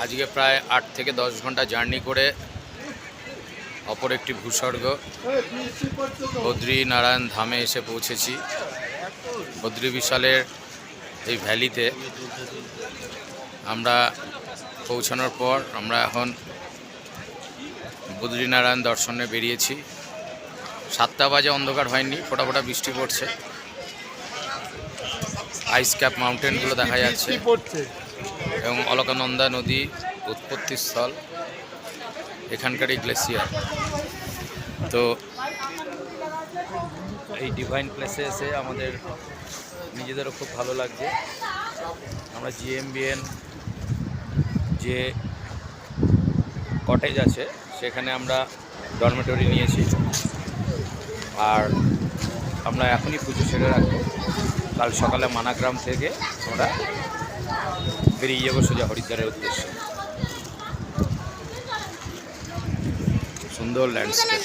আজকে প্রায় 8 থেকে 10 ঘন্টা জার্নি করে অপর একটি ভূস্বর্গ বদ্রীনারায়ণ ধামে এসে পৌঁছেছি। বদ্রী বিশালের এই ভ্যালিতে আমরা পৌঁছানোর পর আমরা এখন বদ্রীনারায়ণ দর্শনে বেরিয়েছি। 7টা বাজে, অন্ধকার হয়নি, ফোঁটা ফোঁটা বৃষ্টি পড়ছে, আইস ক্যাপ মাউন্টেনগুলো দেখা যাচ্ছে এবং অলকানন্দা নদী উৎপত্তিস্থল, এখানকারই গ্লেসিয়ার। তো এই ডিভাইন প্লেসে এসে আমাদের নিজেদেরও খুব ভালো লাগছে। আমরা জিএমবিএন যে কটেজ আছে সেখানে আমরা ডরমেটরি নিয়েছি, আর আমরা এখনই পুজো সেরে রাখবো। কাল সকালে মানাগ্রাম থেকে আমরা বেরিয়ে যাবো সোজা হরিদ্বারের উদ্দেশ্যে। সুন্দর ল্যান্ডস্কেপ।